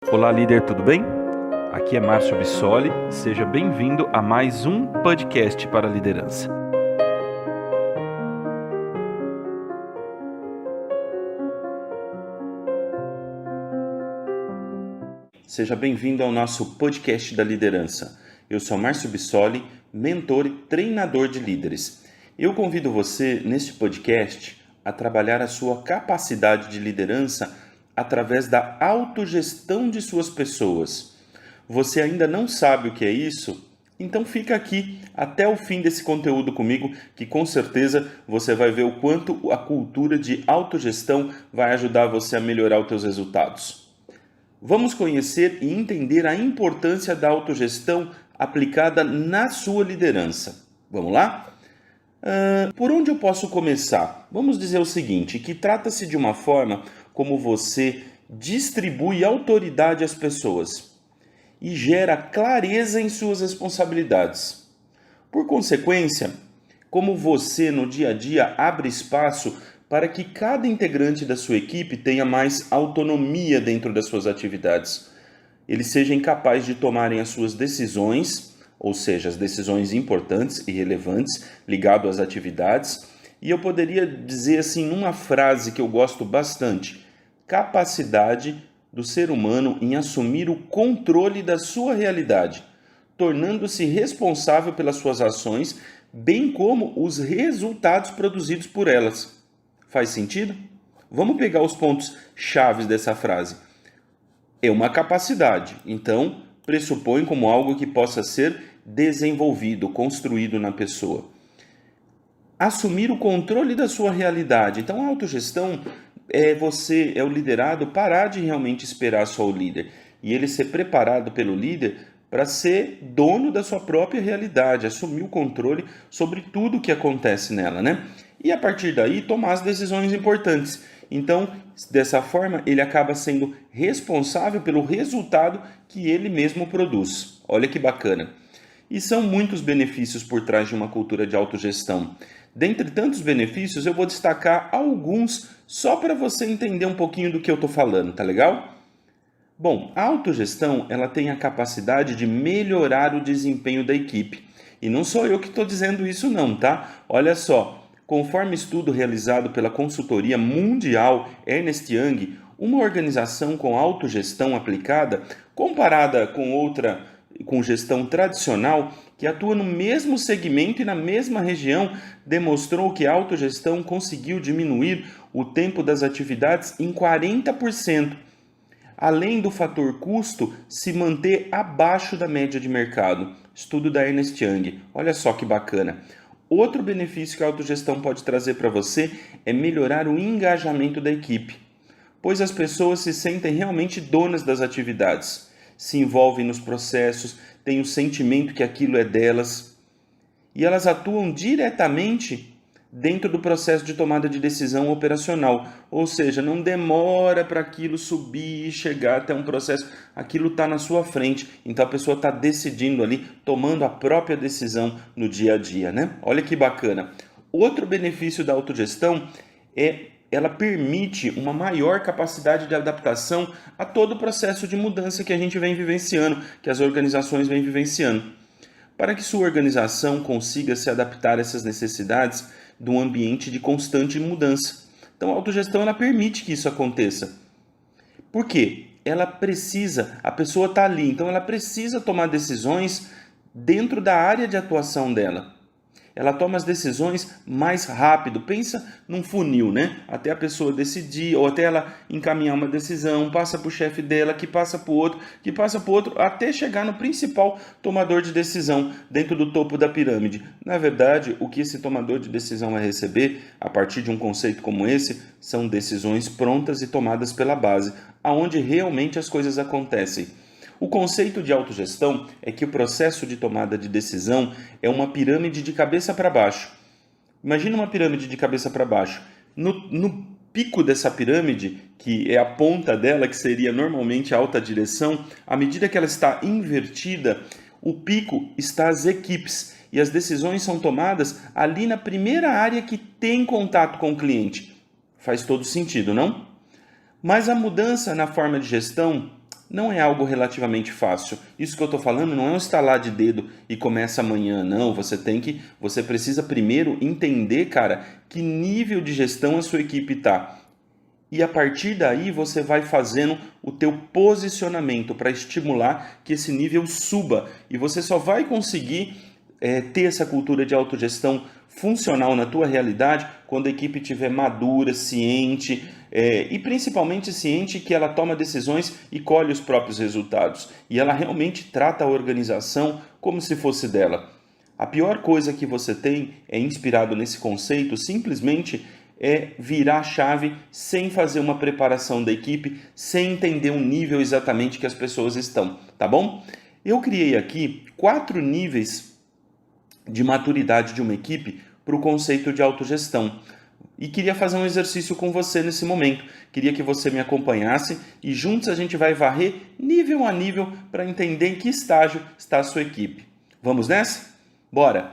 Olá, líder, tudo bem? Aqui é Márcio Bissoli, seja bem-vindo a mais um podcast para a liderança. Seja bem-vindo ao nosso podcast da liderança. Eu sou Márcio Bissoli, mentor e treinador de líderes. Eu convido você, neste podcast, a trabalhar a sua capacidade de liderança através da autogestão de suas pessoas. Você ainda não sabe o que é isso? Então fica aqui até o fim desse conteúdo comigo, que com certeza você vai ver o quanto a cultura de autogestão vai ajudar você a melhorar os seus resultados. Vamos conhecer e entender a importância da autogestão aplicada na sua liderança. Vamos lá? Por onde eu posso começar? Vamos dizer o seguinte, que trata-se de uma forma como você distribui autoridade às pessoas e gera clareza em suas responsabilidades. Por consequência, como você no dia a dia abre espaço para que cada integrante da sua equipe tenha mais autonomia dentro das suas atividades. Eles sejam capazes de tomarem as suas decisões, ou seja, as decisões importantes e relevantes ligadas às atividades. E eu poderia dizer assim numa frase que eu gosto bastante: capacidade do ser humano em assumir o controle da sua realidade, tornando-se responsável pelas suas ações, bem como os resultados produzidos por elas. Faz sentido? Vamos pegar os pontos chaves dessa frase. É uma capacidade, então pressupõe como algo que possa ser desenvolvido, construído na pessoa. Assumir o controle da sua realidade. Então a autogestão é o liderado parar de realmente esperar só o líder e ele ser preparado pelo líder para ser dono da sua própria realidade, assumir o controle sobre tudo que acontece nela, né? E a partir daí tomar as decisões importantes. Então, dessa forma, ele acaba sendo responsável pelo resultado que ele mesmo produz. Olha que bacana. E são muitos benefícios por trás de uma cultura de autogestão. Dentre tantos benefícios, eu vou destacar alguns só para você entender um pouquinho do que eu estou falando, tá legal? Bom, a autogestão ela tem a capacidade de melhorar o desempenho da equipe. E não sou eu que estou dizendo isso não, tá? Olha só. Conforme estudo realizado pela consultoria mundial Ernst Young, uma organização com autogestão aplicada, comparada com gestão tradicional, que atua no mesmo segmento e na mesma região, demonstrou que a autogestão conseguiu diminuir o tempo das atividades em 40%, além do fator custo se manter abaixo da média de mercado. Estudo da Ernst Young. Olha só que bacana. Outro benefício que a autogestão pode trazer para você é melhorar o engajamento da equipe, pois as pessoas se sentem realmente donas das atividades, se envolvem nos processos, têm o sentimento que aquilo é delas e elas atuam diretamente dentro do processo de tomada de decisão operacional, ou seja, não demora para aquilo subir e chegar até um processo, aquilo está na sua frente, então a pessoa está decidindo ali, tomando a própria decisão no dia a dia, né? Olha que bacana. Outro benefício da autogestão é ela permite uma maior capacidade de adaptação a todo o processo de mudança que a gente vem vivenciando, que as organizações vêm vivenciando. Para que sua organização consiga se adaptar a essas necessidades de um ambiente de constante mudança. Então a autogestão ela permite que isso aconteça. Por quê? A pessoa está ali, então ela precisa tomar decisões dentro da área de atuação dela. Ela toma as decisões mais rápido. Pensa num funil, né? Até a pessoa decidir, ou até ela encaminhar uma decisão, passa para o chefe dela, que passa para o outro, que passa para o outro, até chegar no principal tomador de decisão, dentro do topo da pirâmide. Na verdade, o que esse tomador de decisão vai receber, a partir de um conceito como esse, são decisões prontas e tomadas pela base, aonde realmente as coisas acontecem. O conceito de autogestão é que o processo de tomada de decisão é uma pirâmide de cabeça para baixo. Imagina uma pirâmide de cabeça para baixo. No pico dessa pirâmide, que é a ponta dela, que seria normalmente a alta direção, à medida que ela está invertida, o pico está as equipes e as decisões são tomadas ali na primeira área que tem contato com o cliente. Faz todo sentido, não? Mas a mudança na forma de gestão não é algo relativamente fácil. Isso que eu estou falando não é um estalar de dedo e começa amanhã, não. Você precisa primeiro entender, cara, que nível de gestão a sua equipe está. E a partir daí você vai fazendo o teu posicionamento para estimular que esse nível suba. E você só vai conseguir ter essa cultura de autogestão funcional na tua realidade quando a equipe estiver madura, ciente e principalmente ciente que ela toma decisões e colhe os próprios resultados. E ela realmente trata a organização como se fosse dela. A pior coisa que você tem inspirado nesse conceito simplesmente virar a chave sem fazer uma preparação da equipe, sem entender o nível exatamente que as pessoas estão, tá bom? Eu criei aqui 4 níveis de maturidade de uma equipe para o conceito de autogestão. E queria fazer um exercício com você nesse momento. Queria que você me acompanhasse e juntos a gente vai varrer nível a nível para entender em que estágio está a sua equipe. Vamos nessa? Bora!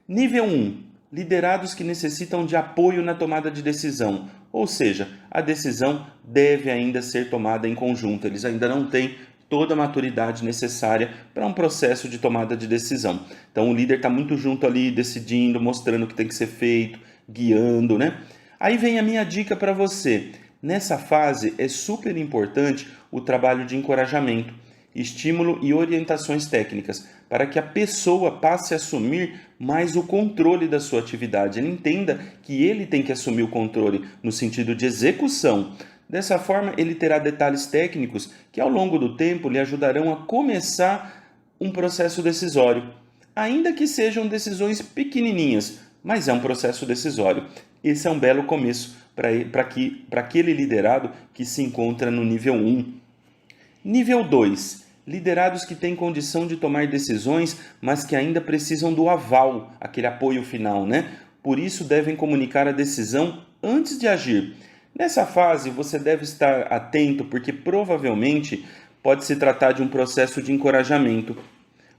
Nível 1. Liderados que necessitam de apoio na tomada de decisão. Ou seja, a decisão deve ainda ser tomada em conjunto. Eles ainda não têm toda a maturidade necessária para um processo de tomada de decisão. Então o líder está muito junto ali, decidindo, mostrando o que tem que ser feito, guiando, né? Aí vem a minha dica para você. Nessa fase é super importante o trabalho de encorajamento, estímulo e orientações técnicas, para que a pessoa passe a assumir mais o controle da sua atividade. Ele entenda que ele tem que assumir o controle no sentido de execução. Dessa forma, ele terá detalhes técnicos que ao longo do tempo lhe ajudarão a começar um processo decisório. Ainda que sejam decisões pequenininhas, mas é um processo decisório. Esse é um belo começo para aquele liderado que se encontra no nível 1. Nível 2. Liderados que têm condição de tomar decisões, mas que ainda precisam do aval, aquele apoio final, né? Por isso devem comunicar a decisão antes de agir. Nessa fase, você deve estar atento, porque provavelmente pode se tratar de um processo de encorajamento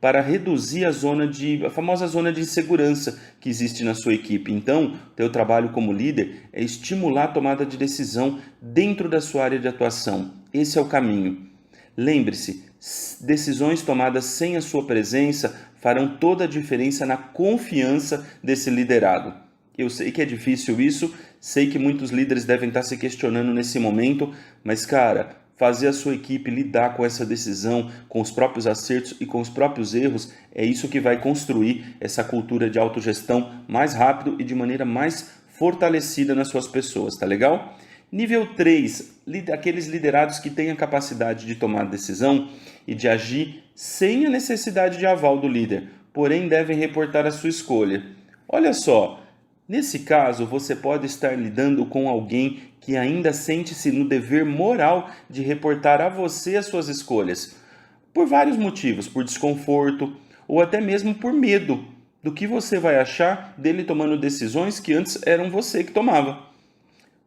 para reduzir a famosa zona de insegurança que existe na sua equipe. Então, teu trabalho como líder é estimular a tomada de decisão dentro da sua área de atuação. Esse é o caminho. Lembre-se, decisões tomadas sem a sua presença farão toda a diferença na confiança desse liderado. Eu sei que é difícil isso, sei que muitos líderes devem estar se questionando nesse momento, mas cara, fazer a sua equipe lidar com essa decisão, com os próprios acertos e com os próprios erros, é isso que vai construir essa cultura de autogestão mais rápido e de maneira mais fortalecida nas suas pessoas, tá legal? Nível 3, aqueles liderados que têm a capacidade de tomar decisão e de agir sem a necessidade de aval do líder, porém devem reportar a sua escolha. Olha só, nesse caso você pode estar lidando com alguém que ainda sente-se no dever moral de reportar a você as suas escolhas, por vários motivos, por desconforto ou até mesmo por medo do que você vai achar dele tomando decisões que antes eram você que tomava.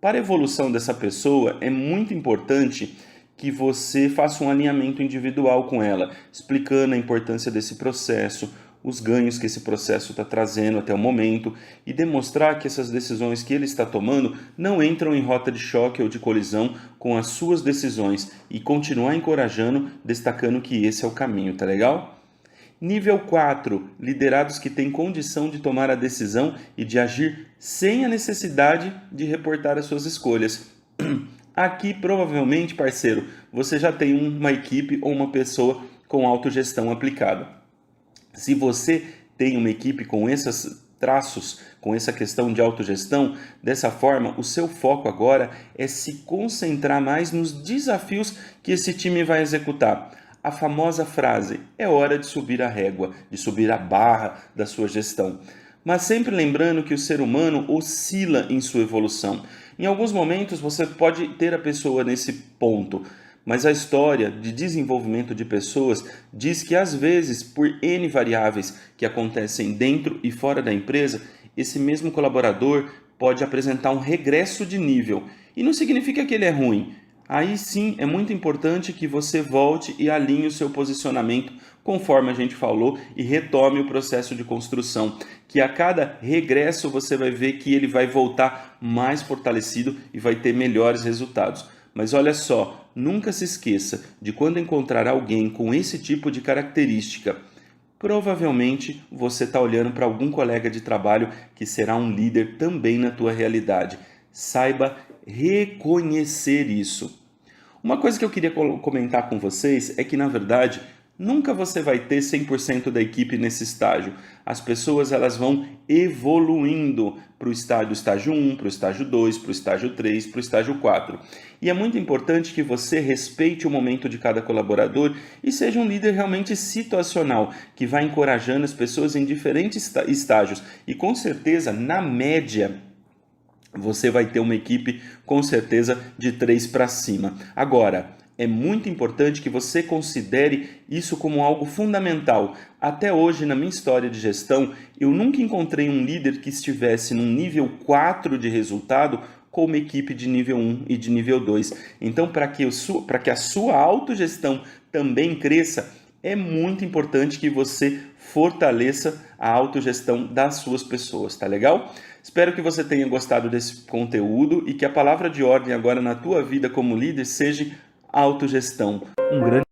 Para a evolução dessa pessoa, é muito importante que você faça um alinhamento individual com ela, explicando a importância desse processo, os ganhos que esse processo está trazendo até o momento e demonstrar que essas decisões que ele está tomando não entram em rota de choque ou de colisão com as suas decisões e continuar encorajando, destacando que esse é o caminho, tá legal? Nível 4. Liderados que têm condição de tomar a decisão e de agir sem a necessidade de reportar as suas escolhas. Aqui, provavelmente, parceiro, você já tem uma equipe ou uma pessoa com autogestão aplicada. Se você tem uma equipe com esses traços, com essa questão de autogestão, dessa forma, o seu foco agora é se concentrar mais nos desafios que esse time vai executar. A famosa frase, é hora de subir a régua, de subir a barra da sua gestão. Mas sempre lembrando que o ser humano oscila em sua evolução. Em alguns momentos você pode ter a pessoa nesse ponto, mas a história de desenvolvimento de pessoas diz que às vezes, por N variáveis que acontecem dentro e fora da empresa, esse mesmo colaborador pode apresentar um regresso de nível. E não significa que ele é ruim. Aí sim é muito importante que você volte e alinhe o seu posicionamento, conforme a gente falou, e retome o processo de construção, que a cada regresso você vai ver que ele vai voltar mais fortalecido e vai ter melhores resultados. Mas olha só, nunca se esqueça de quando encontrar alguém com esse tipo de característica, provavelmente você está olhando para algum colega de trabalho que será um líder também na tua realidade. Saiba reconhecer isso. Uma coisa que eu queria comentar com vocês é que, na verdade, nunca você vai ter 100% da equipe nesse estágio. As pessoas elas vão evoluindo para o estágio 1, para o estágio 2, para o estágio 3, para o estágio 4. E é muito importante que você respeite o momento de cada colaborador e seja um líder realmente situacional, que vai encorajando as pessoas em diferentes estágios. E com certeza, na média, você vai ter uma equipe com certeza de 3 para cima. Agora, é muito importante que você considere isso como algo fundamental. Até hoje, na minha história de gestão, eu nunca encontrei um líder que estivesse num nível 4 de resultado com uma equipe de nível 1 e de nível 2. Então, para que a sua autogestão também cresça, é muito importante que você fortaleça a autogestão das suas pessoas, tá legal? Espero que você tenha gostado desse conteúdo e que a palavra de ordem agora na tua vida como líder seja autogestão. Um grande